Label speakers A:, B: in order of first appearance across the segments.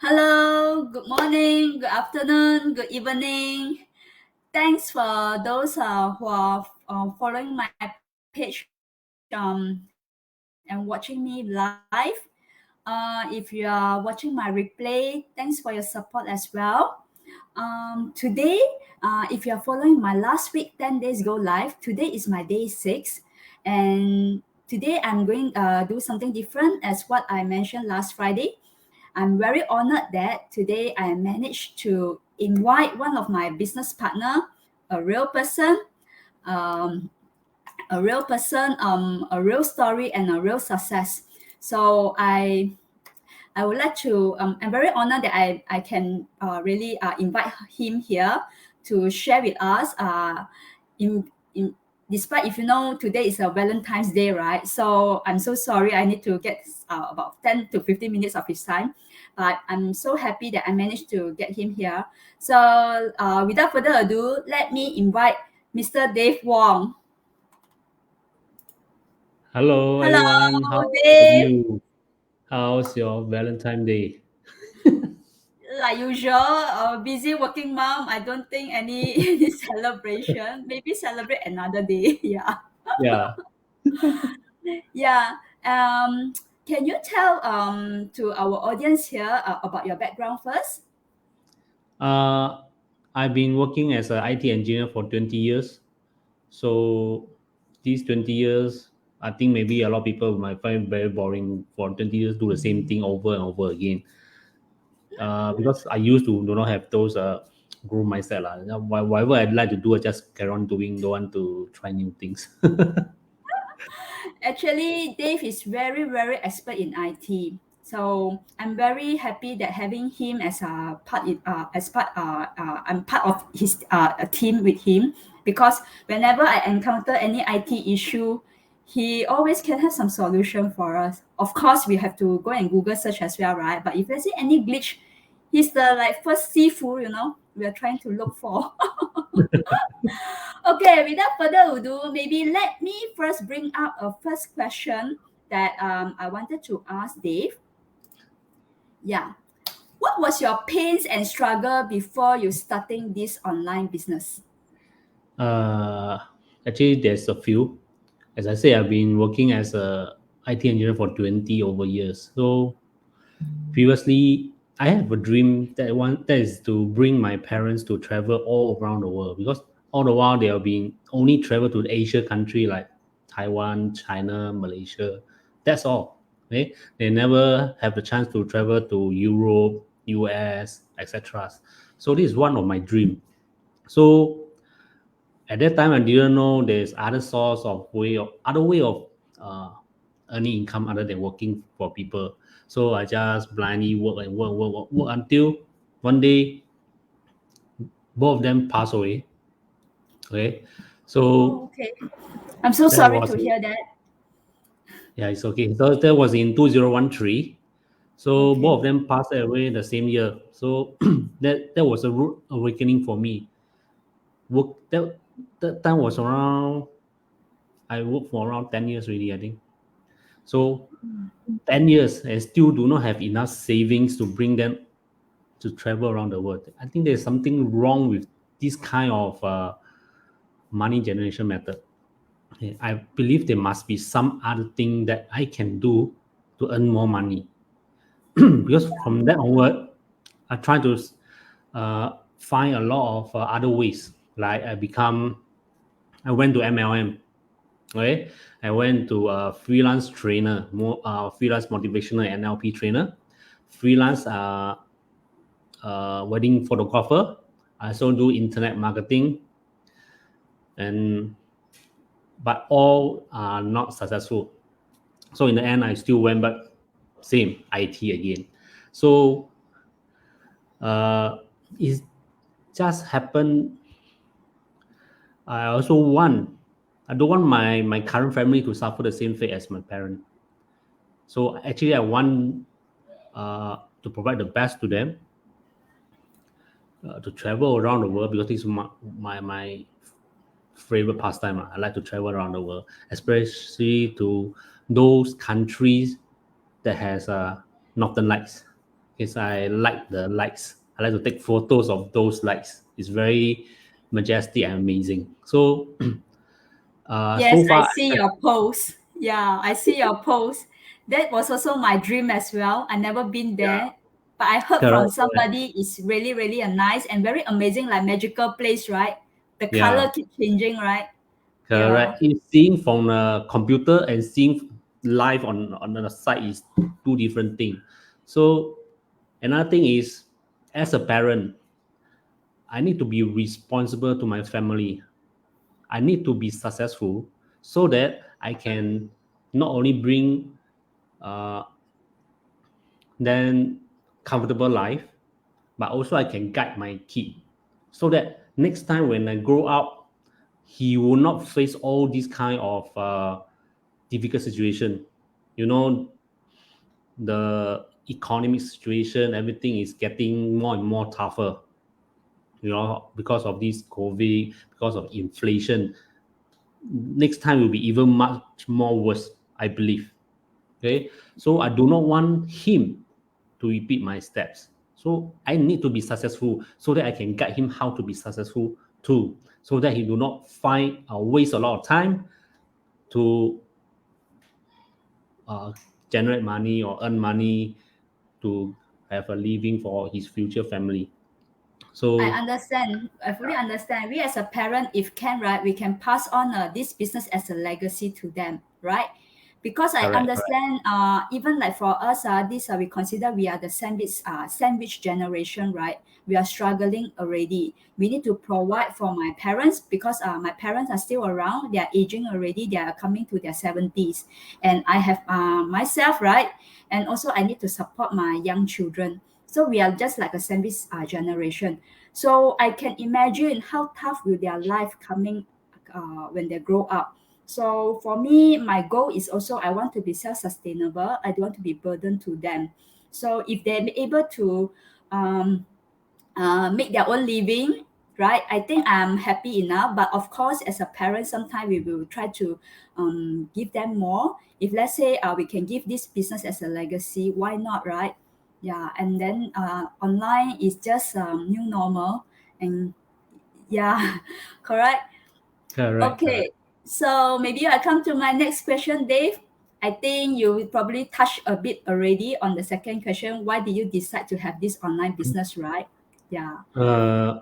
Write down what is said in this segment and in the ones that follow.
A: Hello, good morning, good afternoon, good evening. Thanks for those who are following my page and watching me live. If you are watching my replay, thanks for your support as well. Today, if you are following my last week 10 days go live, today is my day 6. And today I'm going to do something different as what I mentioned last Friday. I'm very honored that today I managed to invite one of my business partner, a real person, um, a real story, and a real success. So I would like to. I'm very honored that I can really invite him here to share with us. In despite if you know today is a Valentine's Day, right? So I'm so sorry. I need to get about 10 to 15 minutes of his time, but I'm so happy that I managed to get him here. So without further ado, let me invite Mr. Dave Wong.
B: Hello
A: Hello,
B: everyone, how are
A: Dave.
B: you? How's your Valentine Day?
A: Like usual, busy working mom. I don't think any, any celebration. Maybe celebrate another day. Yeah,
B: Yeah,
A: yeah. Can you tell to our audience here about your background first?
B: uh, I've been working as an IT engineer for 20 years. So these 20 years, I think maybe a lot of people might find it very boring for 20 years do the same thing over and over again. Because I used to do not have those growth mindset. Lah. Whatever I'd like to do, I just carry on doing, don't want to try new things.
A: Actually, Dave is very, very expert in IT. So I'm very happy that having him as a I'm part of his a team with him because whenever I encounter any IT issue, he always can have some solution for us. Of course, we have to go and Google search as well, right? But if there's any glitch, he's the like first seafood, we are trying to look for. Okay, without further ado, maybe let me first bring up a first question that I wanted to ask Dave. Yeah. What was your pains and struggle before you starting this online business?
B: Uh, Actually, there's a few. As I say, I've been working as a IT engineer for 20 over years. So previously, I have a dream that is to bring my parents to travel all around the world because all the while they have been only travel to the Asia country like Taiwan, China, Malaysia. That's all. Okay, they never have the chance to travel to Europe, US, etc. So this is one of my dream. So at that time I didn't know there's other way of uh, earning income other than working for people. So I just blindly work and work until one day both of them pass away. Okay,
A: Oh,
B: so
A: okay. I'm so
B: that
A: sorry
B: was
A: to hear that.
B: yeah, it's okay. So that was in 2013. So both
A: Okay.
B: of them passed away the same year. So that was a rude awakening for me. Work that time was around I worked for around 10 years already, I think. So 10 years and still do not have enough savings to bring them to travel around the world. I think there's something wrong with this kind of money generation method. Okay, I believe there must be some other thing that I can do to earn more money. Because from that onward, I try to find a lot of other ways. Like I went to MLM. Okay, I went to a freelance trainer, more freelance motivational NLP trainer, freelance wedding photographer. I also do internet marketing, and but all are not successful. So in the end, I still went back same IT again. So it just happened. I also want. I don't want my current family to suffer the same fate as my parent. So actually, I want to provide the best to them, to travel around the world because this is my favorite pastime. I like to travel around the world, especially to those countries that has northern lights. because I like the lights. I like to take photos of those lights. It's very majestic and amazing. So,
A: Yes,
B: so
A: I
B: far,
A: see your post. Yeah, I see your post. That was also my dream as well. I never been
B: yeah,
A: there, but I heard from
B: correct, correct,
A: somebody it's really, really a nice and very amazing, like magical place, right? The
B: yeah,
A: color keep changing, right? Yeah,
B: correct. It's seeing from a computer and seeing live on the site is two different things. So another thing is, as a parent, I need to be responsible to my family. I need to be successful so that I can not only bring uh, them comfortable life, but also I can guide my kid so that next time when I grow up, he will not face all these kind of difficult situation. You know, the economic situation, everything is getting more and more tougher. You know, because of this COVID, because of inflation, next time will be even much more worse, I believe. Okay, so I do not want him to repeat my steps. So I need to be successful so that I can guide him how to be successful too, so that he do not find waste a lot of time to uh, generate money or earn money to have a living for his future family.
A: I
B: So
A: understand. I fully understand. We as a parent, if can, right, we can pass on this business as a legacy to them, right? Because I
B: correct, correct,
A: understand, even like for us, this we consider we are the sandwich generation, right? We are struggling already. We need to provide for my parents because my parents are still around. They are aging already. They are coming to their 70s, and I have myself, right? And also I need to support my young children. So we are just like a sandwich generation. So I can imagine how tough will their life coming when they grow up. So for me, my goal is also I want to be self-sustainable. I don't want to be burdened to them. So if they're able to um, make their own living, right? I think I'm happy enough. But of course, as a parent, sometimes we will try to give them more. If let's say we can give this business as a legacy, why not, right? Yeah, and then online is just new normal, and yeah, correct.
B: correct,
A: Okay,
B: correct.
A: so maybe I come to my next question, Dave. I think you probably touched a bit already on the second question. Why did you decide to have this online business, right? Yeah,
B: Uh,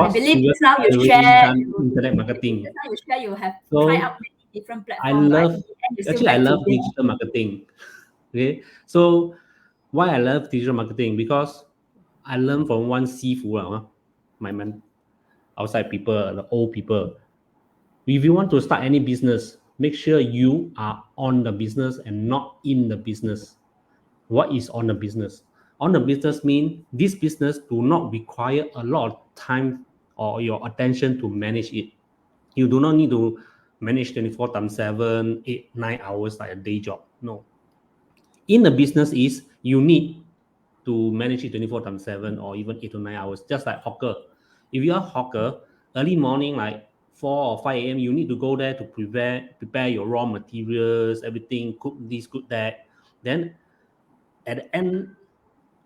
A: I
B: because
A: believe just
B: previously
A: now
B: I
A: you
B: already
A: share
B: done
A: you
B: internet
A: just
B: marketing.
A: now you share you have tried out
B: So
A: many different
B: I
A: platform, right?
B: love
A: In the end, you still
B: actually I
A: back to
B: love
A: there.
B: digital marketing. Okay, so why I love digital marketing because I learned from one sifu, my man, outside people, the old people. If you want to start any business, make sure you are on the business and not in the business. What is on the business? On the business mean this business do not require a lot of time or your attention to manage it. You do not need to manage 24 times 7, 8, 9 hours like a day job. No. In the business is you need to manage it 24 times 7 or even 8 to 9 hours, just like hawker. If you are hawker, early morning, like 4 or 5 a.m., you need to go there to prepare your raw materials, everything, cook this, cook that. Then at the end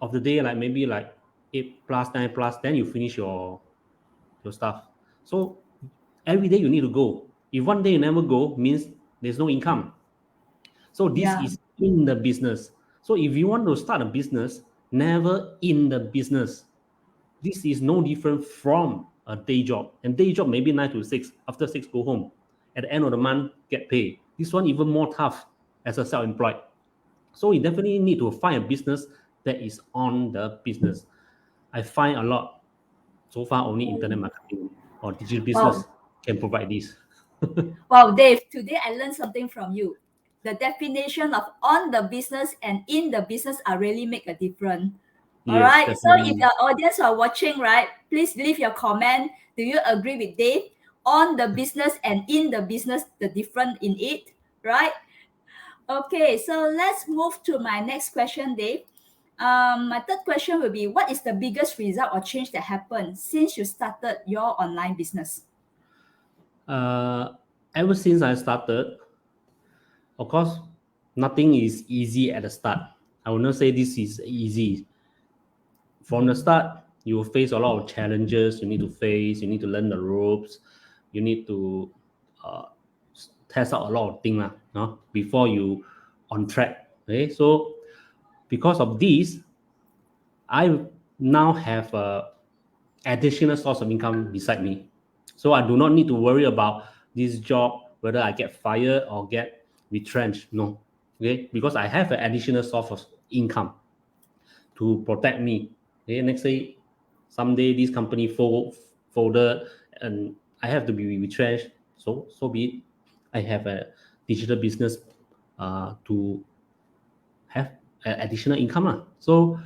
B: of the day, like maybe like 8 plus, 9 plus, then you finish your stuff. So every day you need to go. If one day you never go, means there's no income. So this
A: Yeah,
B: is in the business. So if you want to start a business, never in the business. This is no different from a day job. And day job maybe 9 to 6. After 6, go home. At the end of the month, get paid. This one even more tough as a self-employed. So you definitely need to find a business that is on the business. I find a lot. So far, only internet marketing or digital
A: wow.
B: business can provide this.
A: Wow, Dave, today I learned something from you. The definition of on the business and in the business are really make a difference. All
B: Yes,
A: right. So if
B: definitely.
A: the audience are watching, right, please leave your comment. Do you agree with Dave? On the business and in the business, the difference in it, right? Okay, so let's move to my next question, Dave. My third question will be what is the biggest result or change that happened since you started your online business?
B: Uh, Ever since I started, of course, nothing is easy at the start. I will not say this is easy. From the start, you will face a lot of challenges you need to face. You need to learn the ropes. You need to uh, test out a lot of things no? Before you on track. Okay, so because of this, I now have a additional source of income beside me. So I do not need to worry about this job, whether I get fired or get retrenched. No. Okay. Because I have an additional source of income to protect me. Okay. Next say someday this company folded and I have to be retrenched. So be it. I have a digital business to have additional income. So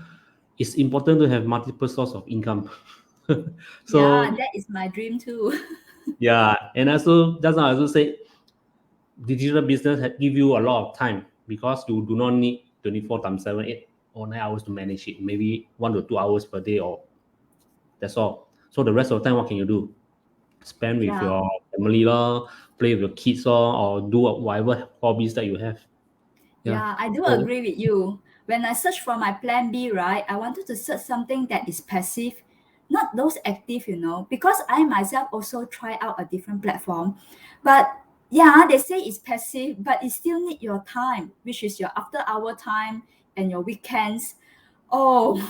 B: it's important to have multiple source of income.
A: Yeah,
B: So
A: that is my dream too.
B: yeah, and also just now I also say digital business give you a lot of time because you do not need 24 times 7, 8 or 9 hours to manage it. Maybe 1 to 2 hours per day or that's all. So the rest of the time, what can you do? Spend with
A: Yeah.
B: your family lor, play with your kids or do whatever hobbies that you have. Yeah.
A: Yeah, I do
B: So
A: agree with you. When I search for my plan B, right, I wanted to search something that is passive, not those active, because I myself also try out a different platform. But yeah, they say it's passive, but it still need your time, which is your after hour time and your weekends. Oh,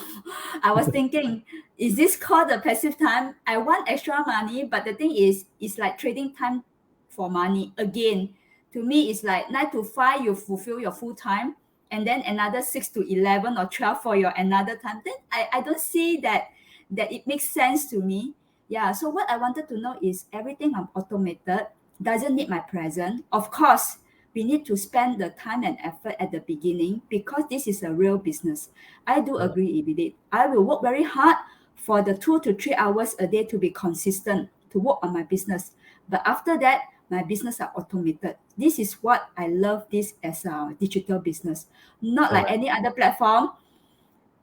A: I was thinking, is this called the passive time? I want extra money, but the thing is, it's like trading time for money again. To me, it's like 9 to 5, you fulfill your full time, and then another 6 to 11 or 12 for your another time. Then I don't see that it makes sense to me. Yeah. So what I wanted to know is everything I'm automated doesn't need my present. Of course, we need to spend the time and effort at the beginning because this is a real business. I do
B: correct,
A: agree with it. I will work very hard for the 2 to 3 hours a day to be consistent to work on my business. But after that, my business are automated. This is what I love this as a digital business. Not like
B: correct.
A: any other platform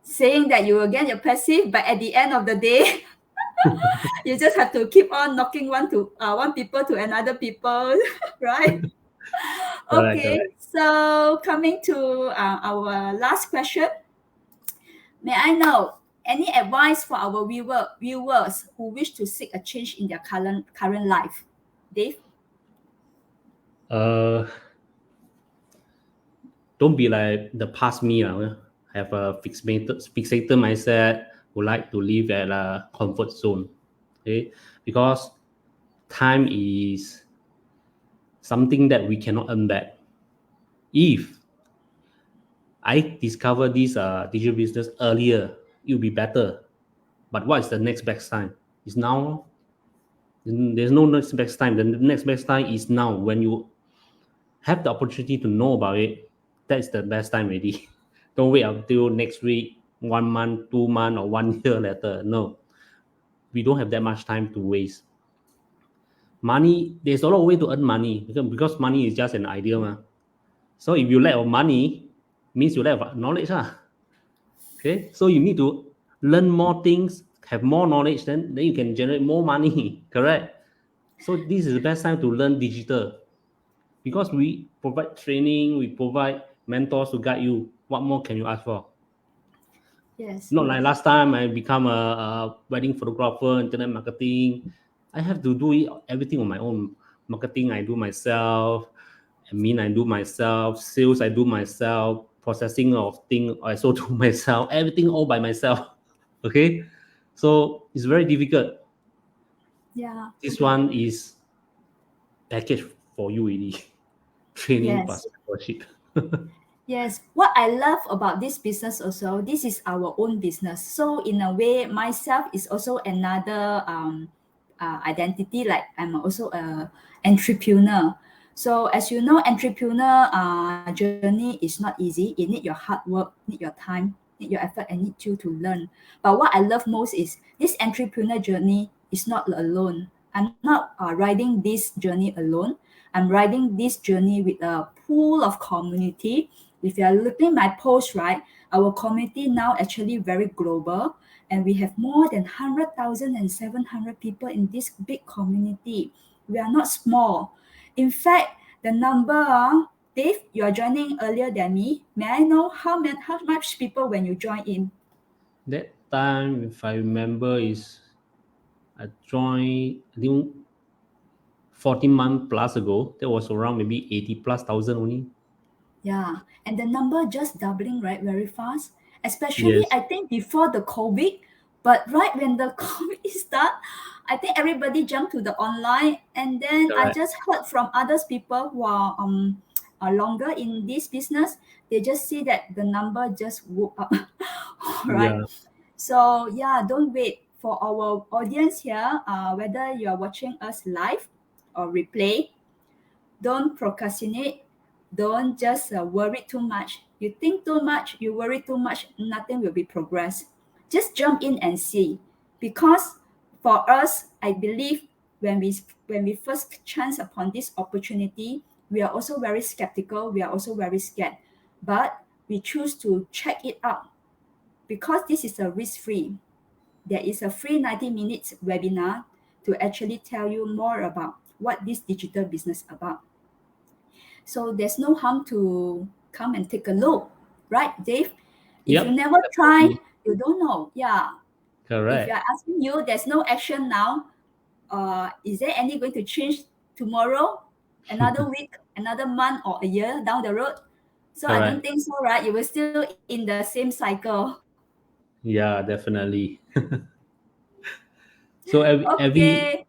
A: saying that you will get your passive, but at the end of the day, you just have to keep on knocking one people to another people, right?
B: Correct,
A: Okay,
B: correct.
A: so coming to our last question, may I know any advice for our viewers who wish to seek a change in their current life? Dave?
B: Uh, don't be like the past me. Have a fixated mindset, would like to live at a comfort zone. Okay, because time is something that we cannot earn back. If I discover this digital business earlier, it'll be better. But what is the next best time? Is now. There's no next best time. The next best time is now. When you have the opportunity to know about it, that's the best time already. Don't wait until next week, 1 month, 2 months, or 1 year later. No, we don't have that much time to waste. Money, there's a lot of way to earn money because money is just an idea. So if you lack of money, means you lack of knowledge. Okay, so you need to learn more things, have more knowledge, then you can generate more money. Correct. So this is the best time to learn digital because we provide training, we provide mentors to guide you. What more can you ask for?
A: Yes.
B: Not like last time I become a wedding photographer, internet marketing. I have to do it, everything on my own. Marketing I do myself, admin I do myself, sales I do myself, processing of thing I also do myself, everything all by myself. Okay, so it's very difficult.
A: Yeah.
B: This one is package for you really, training
A: Yes.
B: plus membership.
A: Yes, what I love about this business also, this is our own business. So in a way, myself is also another identity. Like I'm also a entrepreneur. So as you know, entrepreneur journey is not easy. It need your hard work, need your time, need your effort, and need you to learn. But what I love most is this entrepreneur journey is not alone. I'm not riding this journey alone. I'm riding this journey with a pool of community. If you are looking my post, right, our community now actually very global, and we have more than 100,000 and 700 people in this big community. We are not small. In fact, the number Dave, you are joining earlier than me. May I know how much people when you join in?
B: That time, if I remember, is I joined, I think 14 months plus ago. That was around maybe 80 plus thousand only.
A: Yeah, and the number just doubling, right, very fast. Especially,
B: Yes,
A: I think before the COVID, but right when the COVID start, I think everybody jumped to the online, and then I
B: correct.
A: just heard from others people who are longer in this business. They just see that the number just whoop up, right?
B: Yeah,
A: So yeah, don't wait for our audience here. Whether you are watching us live or replay, don't procrastinate. Don't just worry too much. You think too much, you worry too much, nothing will be progress. Just jump in and see. Because for us, I believe when we first chance upon this opportunity, we are also very skeptical. We are also very scared. But we choose to check it out because this is a risk free. There is a free 90 minutes webinar to actually tell you more about what this digital business about. So there's no harm to come and take a look, right, Dave? If you
B: yep,
A: never try,
B: definitely.
A: you don't know. Yeah. If you
B: Correct.
A: are asking you, there's no action now. Is there any going to change tomorrow, another week, another month, or a year down the road? So I don't
B: Correct.
A: think so, right? You will still in the same cycle.
B: Yeah, definitely. So every
A: Okay.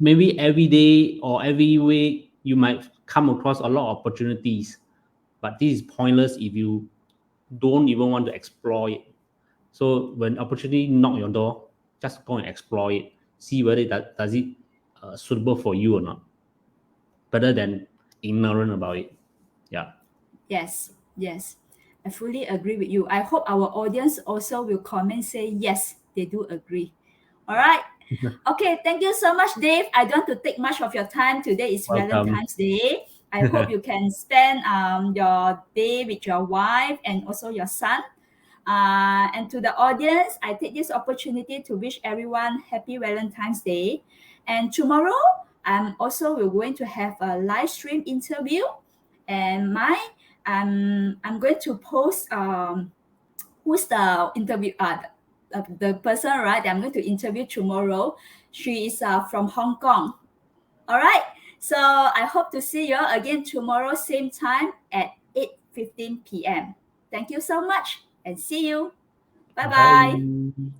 B: maybe every day or every week you might come across a lot of opportunities, but this is pointless if you don't even want to explore it. So when opportunity knock your door, just go and explore it. See whether that does it suitable for you or not. Better than ignorant about it. Yeah.
A: Yes, yes. I fully agree with you. I hope our audience also will comment say yes, they do agree. All right. Okay, thank you so much, Dave. I don't want to take much of your time. Today is
B: Welcome.
A: Valentine's Day. I hope you can spend your day with your wife and also your son. And to the audience, I take this opportunity to wish everyone happy Valentine's Day. And tomorrow, I'm also we're going to have a live stream interview, and I'm going to post who's the interview the person, right, that I'm going to interview tomorrow. She is from Hong Kong. All right. So I hope to see you again tomorrow, same time at 8:15 p.m. Thank you so much and see you. Bye bye.
B: Bye.